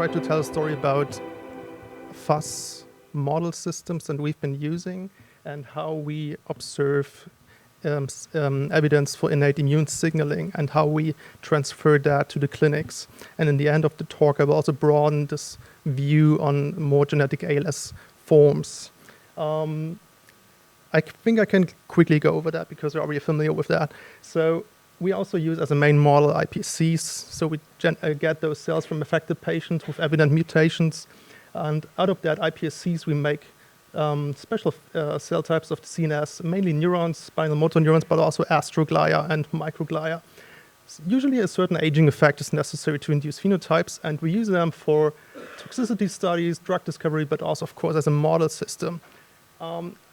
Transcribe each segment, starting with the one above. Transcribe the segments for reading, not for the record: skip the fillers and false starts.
try to tell a story about FUS model systems that we've been using and how we observe evidence for innate immune signaling and how we transfer that to the clinics. And in the end of the talk, I will also broaden this view on more genetic ALS forms. I think I can quickly go over that because you're already familiar with that. So we also use as a main model iPSCs. So we get those cells from affected patients with evident mutations. And out of that iPSCs, we make special cell types of the CNS, mainly neurons, spinal motor neurons, but also astroglia and microglia. Usually a certain aging effect is necessary to induce phenotypes, and we use them for toxicity studies, drug discovery, but also, of course, as a model system.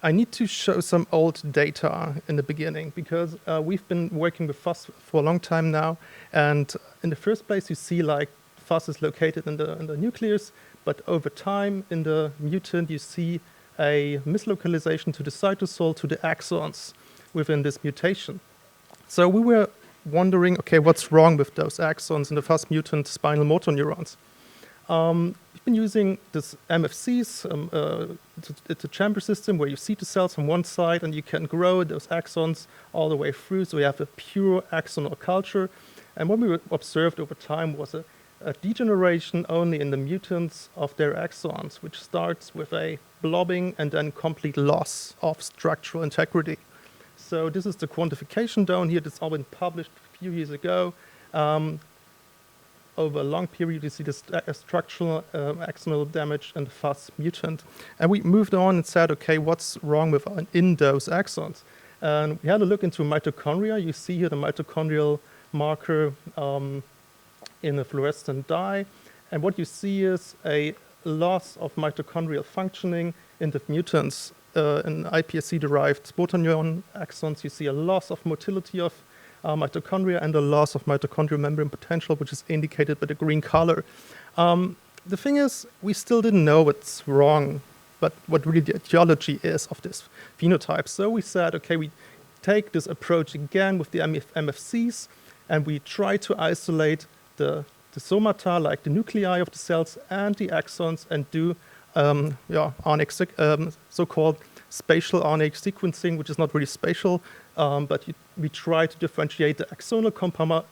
I need to show some old data in the beginning because we've been working with FUS for a long time now, and in the first place, you see like FUS is located in the nucleus, but over time in the mutant, you see a mislocalization to the cytosol, to the axons within this mutation. So we were wondering, okay, what's wrong with those axons in the FUS-mutant spinal motor neurons? We've been using this MFCs, it's a chamber system where you see the cells from one side and you can grow those axons all the way through, so we have a pure axonal culture. And what we observed over time was a degeneration only in the mutants of their axons, which starts with a blobbing and then complete loss of structural integrity. So this is the quantification down here. That's all been published a few years ago. Over a long period, you see this structural axonal damage in the FUS mutant. And we moved on and said, okay, what's wrong in those axons? And we had a look into mitochondria. You see here the mitochondrial marker in a fluorescent dye. And what you see is a loss of mitochondrial functioning in the mutants. In iPSC-derived motor neuron axons, you see a loss of motility of mitochondria and a loss of mitochondrial membrane potential, which is indicated by the green color. The thing is, we still didn't know what's wrong, but what really the etiology is of this phenotype. So we said, okay, we take this approach again with the MFCs, and we try to isolate the somata, like the nuclei of the cells and the axons, and do so-called spatial RNA sequencing, which is not really spatial, but we try to differentiate the axonal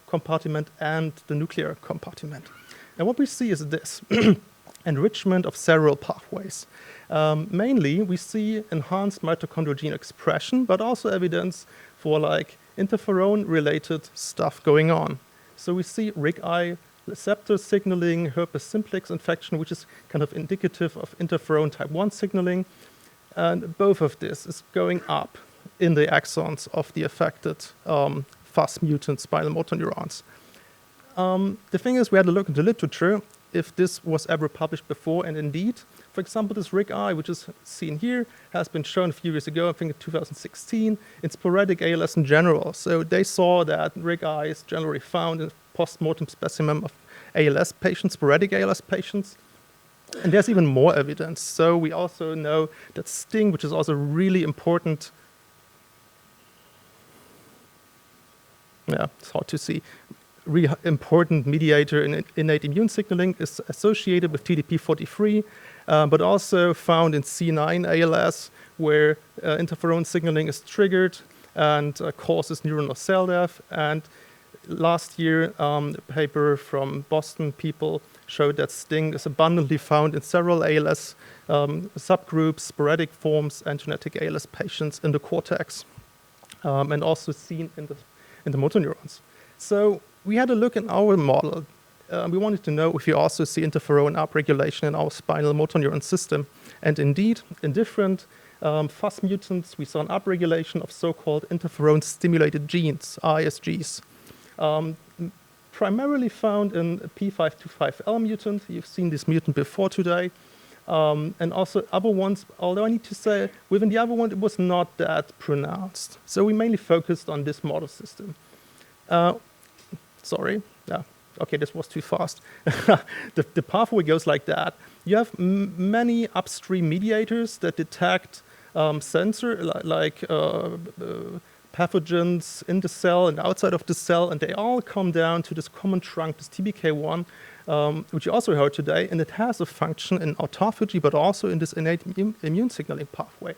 compartment and the nuclear compartment. And what we see is this, enrichment of several pathways. Mainly, we see enhanced mitochondrial gene expression, but also evidence for like interferon-related stuff going on. So we see RIG-I receptor signaling, herpes simplex infection, which is kind of indicative of interferon type 1 signaling. And both of this is going up in the axons of the affected FUS-mutant spinal motor neurons. The thing is, we had to look into literature if this was ever published before, and indeed, for example, this RIG-I, which is seen here, has been shown a few years ago, I think in 2016, in sporadic ALS in general. So they saw that RIG-I is generally found in post-mortem specimen of ALS patients, sporadic ALS patients. And there's even more evidence. So we also know that STING, which is also really important, it's hard to see, really important mediator in innate immune signaling, is associated with TDP43, but also found in C9 ALS, where interferon signaling is triggered and causes neuronal cell death. And last year, a paper from Boston people showed that STING is abundantly found in several ALS subgroups, sporadic forms, and genetic ALS patients in the cortex, and also seen in the motor neurons. So we had a look in our model. We wanted to know if you also see interferon upregulation in our spinal motor neuron system. And indeed, in different FUS mutants, we saw an upregulation of so-called interferon-stimulated genes, ISGs. Primarily found in P525L mutant. You've seen this mutant before today. And also other ones, although I need to say, within the other one, it was not that pronounced. So we mainly focused on this model system. Okay, this was too fast. The pathway goes like that. You have many upstream mediators that detect sensor, like pathogens in the cell and outside of the cell, and they all come down to this common trunk, this TBK1, which you also heard today, and it has a function in autophagy, but also in this innate immune signaling pathway.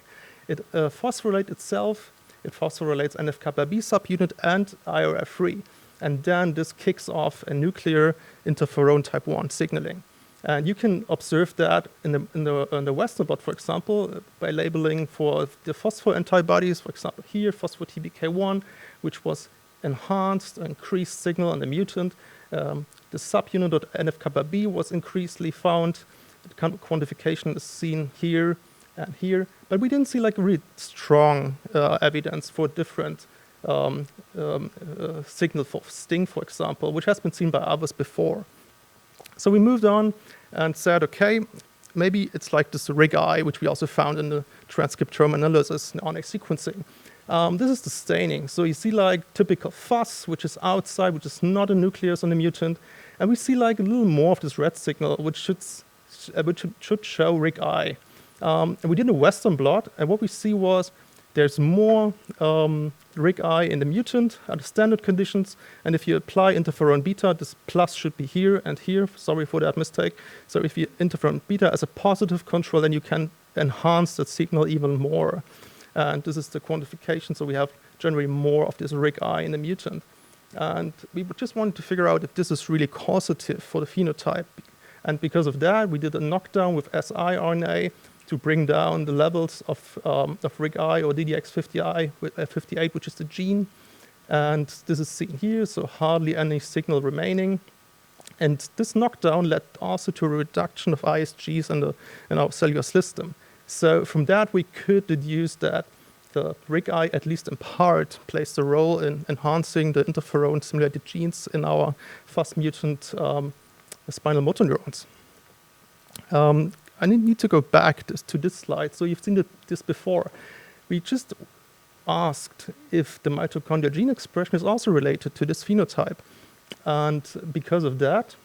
It phosphorylates itself, it phosphorylates NF-kappa B subunit and IRF3, and then this kicks off a nuclear interferon type 1 signaling. And you can observe that in the Western blot, for example, by labeling for the phosphor antibodies, for example, here, phospho-TBK1, which was enhanced, increased signal on the mutant. The subunit of NF-kappa B was increasingly found. The quantification is seen here and here. But we didn't see like really strong evidence for different signal for sting, for example, which has been seen by others before. So we moved on and said, okay, maybe it's like this RIG-I, which we also found in the transcriptome analysis in RNA sequencing. This is the staining. So you see like typical FUS, which is outside, which is not a nucleus on the mutant. And we see like a little more of this red signal, which should show RIG-I. And we did a Western blot, and what we see was there's more RIG-I in the mutant under standard conditions, and if you apply interferon beta, this plus should be here and here. Sorry for that mistake. So if you interferon beta as a positive control, then you can enhance that signal even more. And this is the quantification, so we have generally more of this RIG-I in the mutant. And we just wanted to figure out if this is really causative for the phenotype. And because of that, we did a knockdown with siRNA to bring down the levels of RIG-I or DDX58, which is the gene. And this is seen here, so hardly any signal remaining. And this knockdown led also to a reduction of ISGs in our cellular system. So from that, we could deduce that the RIG-I, at least in part, plays a role in enhancing the interferon-stimulated genes in our FUS-mutant spinal motor neurons. I need to go back to this slide. So you've seen this before. We just asked if the mitochondrial gene expression is also related to this phenotype. And because of that,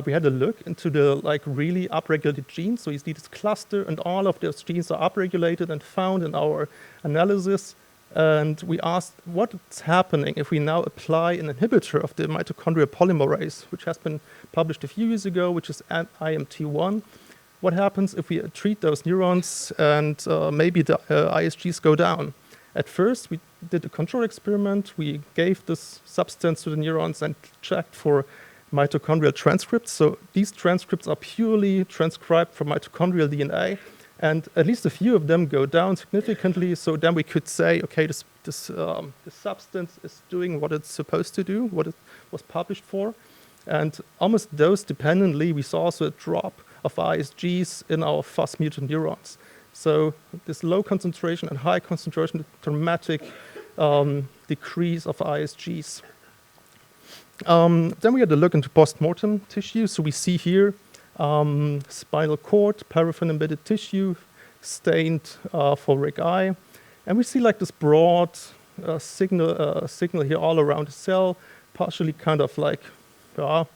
we had a look into the really upregulated genes. So you see this cluster, and all of those genes are upregulated and found in our analysis. And we asked what's happening if we now apply an inhibitor of the mitochondrial polymerase, which has been published a few years ago, which is IMT1. What happens if we treat those neurons and maybe the ISGs go down? At first, we did a control experiment. We gave this substance to the neurons and checked for mitochondrial transcripts. So these transcripts are purely transcribed from mitochondrial DNA. And at least a few of them go down significantly. So then we could say, okay, this substance is doing what it's supposed to do, what it was published for. And almost dose-dependently, we saw also a drop of ISGs in our FUS-mutant neurons. So this low concentration and high concentration, dramatic decrease of ISGs. Then we had a look into post-mortem tissue. So we see here spinal cord, paraffin-embedded tissue, stained for RIG-I. And we see like this broad signal here all around the cell, partially kind of like a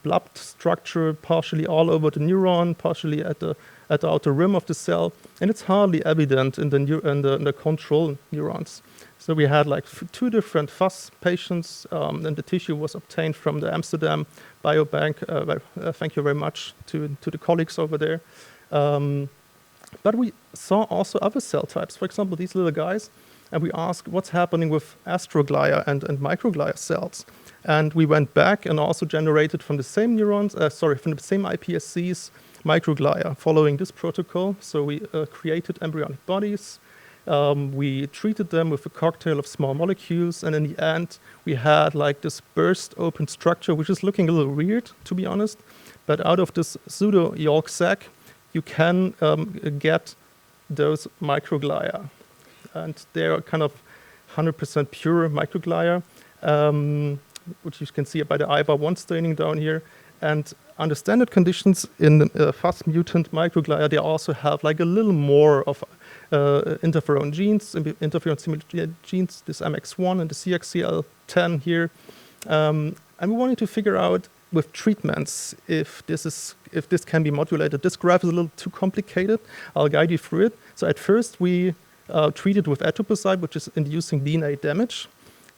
blob structure, partially all over the neuron, partially at the outer rim of the cell. And it's hardly evident in the control neurons. So we had like two different FUS patients, and the tissue was obtained from the Amsterdam Biobank. Thank you very much to the colleagues over there. But we saw also other cell types, for example, these little guys, and we asked what's happening with astroglia and microglia cells. And we went back and also generated from the same neurons, from the same iPSCs, microglia following this protocol. So we created embryonic bodies. We treated them with a cocktail of small molecules, and in the end, we had like this burst open structure, which is looking a little weird, to be honest. But out of this pseudo yolk sac, you can get those microglia, and they're kind of 100% pure microglia, which you can see by the IBA1 staining down here. And under standard conditions in FUS-mutant microglia, they also have like a little more of interferon genes, interferon-stimulated genes, this MX1 and the CXCL10 here. And we wanted to figure out with treatments, if this can be modulated. This graph is a little too complicated. I'll guide you through it. So at first we treated with etoposide, which is inducing DNA damage.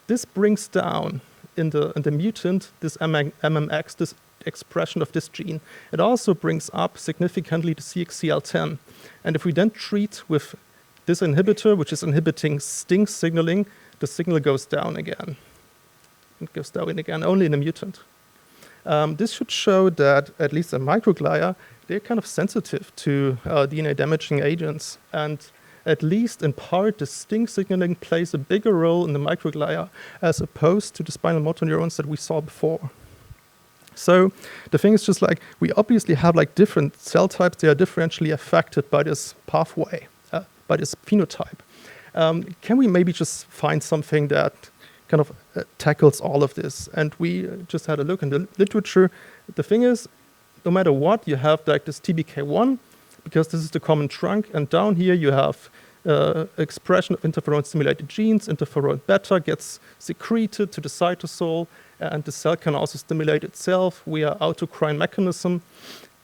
This brings down in the mutant this MMX, this expression of this gene. It also brings up significantly the CXCL10. And if we then treat with this inhibitor, which is inhibiting STING signaling, the signal goes down again. It goes down again only in a mutant. This should show that at least in microglia, they're kind of sensitive to DNA damaging agents. And at least in part, the STING signaling plays a bigger role in the microglia as opposed to the spinal motor neurons that we saw before. So the thing is just like, we obviously have like different cell types. They are differentially affected by this pathway, by this phenotype. Can we maybe just find something that kind of tackles all of this? And we just had a look in the literature. The thing is, no matter what, you have like this TBK1, because this is the common trunk, and down here you have expression of interferon-stimulated genes. Interferon beta gets secreted to the cytosol, and the cell can also stimulate itself via autocrine mechanism.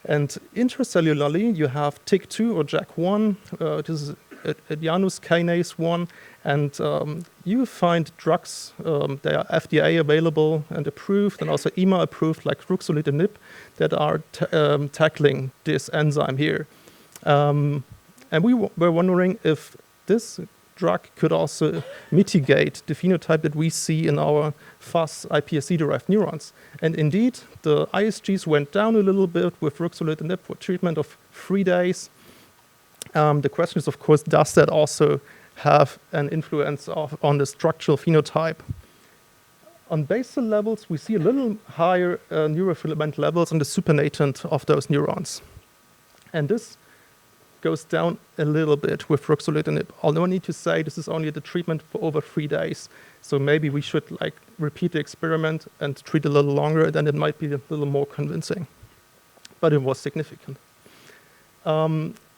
And intracellularly, you have TYK2 or JAK1. This is a Janus kinase 1, and you find drugs, they are FDA available and approved, and also EMA approved, like ruxolitinib, that are tackling this enzyme here. And we were wondering if this drug could also mitigate the phenotype that we see in our FUS iPSC-derived neurons. And indeed, the ISGs went down a little bit with ruxolitinib for treatment of 3 days. The question is, of course, does that also have an influence on the structural phenotype? On basal levels, we see a little higher neurofilament levels in the supernatant of those neurons. And this goes down a little bit with ruxolitinib. Although I need to say this is only the treatment for over 3 days. So maybe we should like repeat the experiment and treat a little longer, then it might be a little more convincing. But it was significant.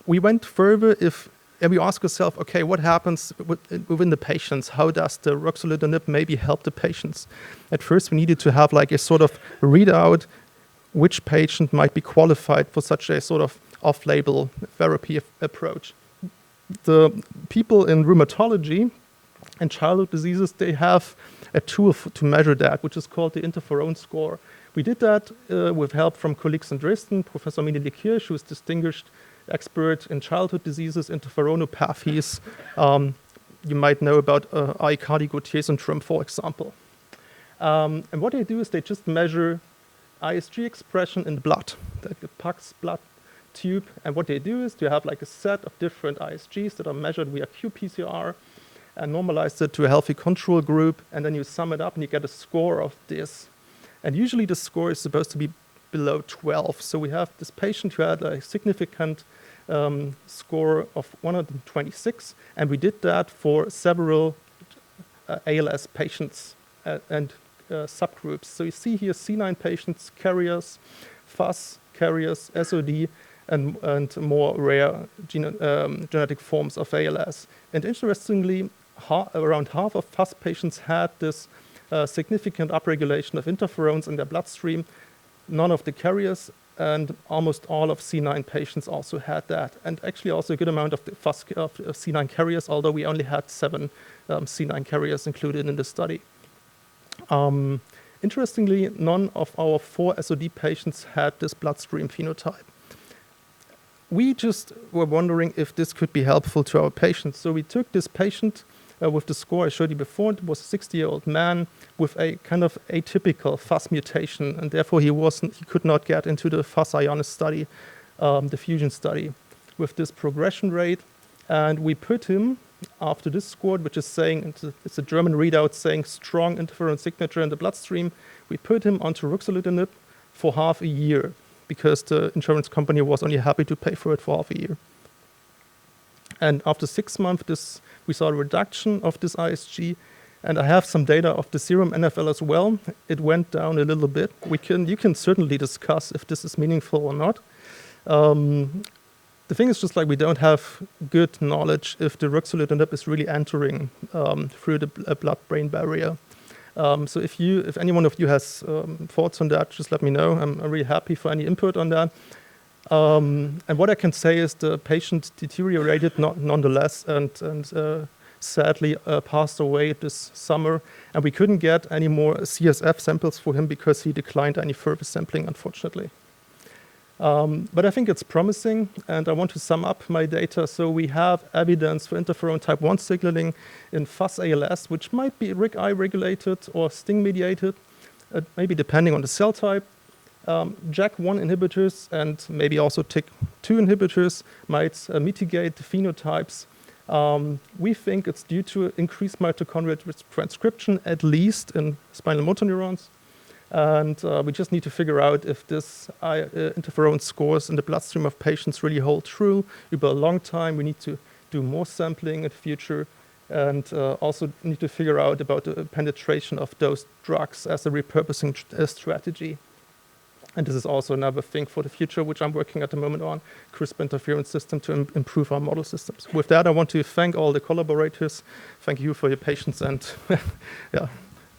We went further and we asked ourselves, okay, what happens within the patients? How does the ruxolitinib maybe help the patients? At first, we needed to have like a sort of readout which patient might be qualified for such a sort of off-label therapy approach. The people in rheumatology and childhood diseases, they have a tool to measure that, which is called the interferon score. We did that with help from colleagues in Dresden, Professor Minili Kirsch, who is distinguished expert in childhood diseases, interferonopathies. You might know about Aicardi-Gautier syndrome, for example. And what they do is they just measure ISG expression in the blood, like the PAX blood tube. And what they do is they have like a set of different ISGs that are measured via qPCR and normalize it to a healthy control group. And then you sum it up and you get a score of this. And usually the score is supposed to be below 12. So we have this patient who had a significant score of 126, and we did that for several ALS patients and subgroups. So you see here C9 patients, carriers, FUS carriers, SOD, and more rare genetic forms of ALS. And interestingly, around half of FUS patients had this significant upregulation of interferons in their bloodstream. None of the carriers, and almost all of C9 patients also had that. And actually also a good amount of the FUS of C9 carriers, although we only had 7 C9 carriers included in the study. Interestingly, none of our 4 SOD patients had this bloodstream phenotype. We just were wondering if this could be helpful to our patients. So we took this patient with the score I showed you before. It was a 60-year-old man with a kind of atypical FUS mutation, and therefore he could not get into the FUS Ionis study, the fusion study, with this progression rate. And we put him after this score, which is saying, it's a German readout saying strong interferon signature in the bloodstream. We put him onto ruxolitinib for half a year because the insurance company was only happy to pay for it for half a year. And after 6 months, we saw a reduction of this ISG, and I have some data of the serum NFL as well. It went down a little bit. You can certainly discuss if this is meaningful or not. The thing is just like we don't have good knowledge if the ruxolitinib is really entering through the blood-brain barrier. So if any one of you has thoughts on that, just let me know. I'm really happy for any input on that. And what I can say is the patient deteriorated nonetheless, and sadly passed away this summer. And we couldn't get any more CSF samples for him because he declined any further sampling, unfortunately. But I think it's promising, and I want to sum up my data. So we have evidence for interferon type 1 signaling in FUS-ALS, which might be RIG-I regulated or STING-mediated, maybe depending on the cell type. JAK1 inhibitors and maybe also TYK2 inhibitors might mitigate the phenotypes. We think it's due to increased mitochondrial transcription, at least in spinal motor neurons. And we just need to figure out if this interferon scores in the bloodstream of patients really hold true over a long time. We need to do more sampling in the future, and also need to figure out about the penetration of those drugs as a repurposing strategy. And this is also another thing for the future, which I'm working at the moment on, CRISPR interference system to improve our model systems. With that, I want to thank all the collaborators. Thank you for your patience and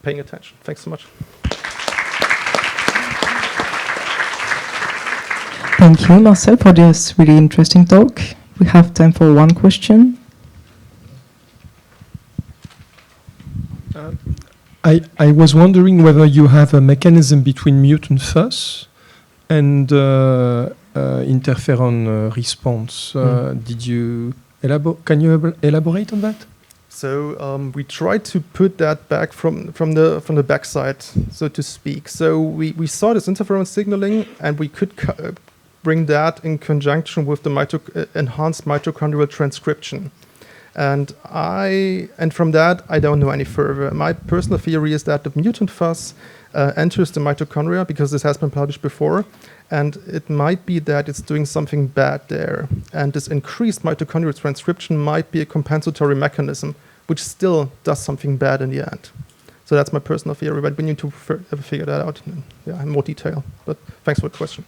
paying attention. Thanks so much. Thank you, Marcel, for this really interesting talk. We have time for one question. I was wondering whether you have a mechanism between mutant FUS and interferon response. Did you can you elaborate on that? So we tried to put that back from the backside, so to speak. So we saw this interferon signaling, and we could bring that in conjunction with the enhanced mitochondrial transcription. And from that, I don't know any further. My personal theory is that the mutant FUS enters the mitochondria, because this has been published before, and it might be that it's doing something bad there. And this increased mitochondrial transcription might be a compensatory mechanism, which still does something bad in the end. So that's my personal theory, but we need to figure that out in more detail. But thanks for the question.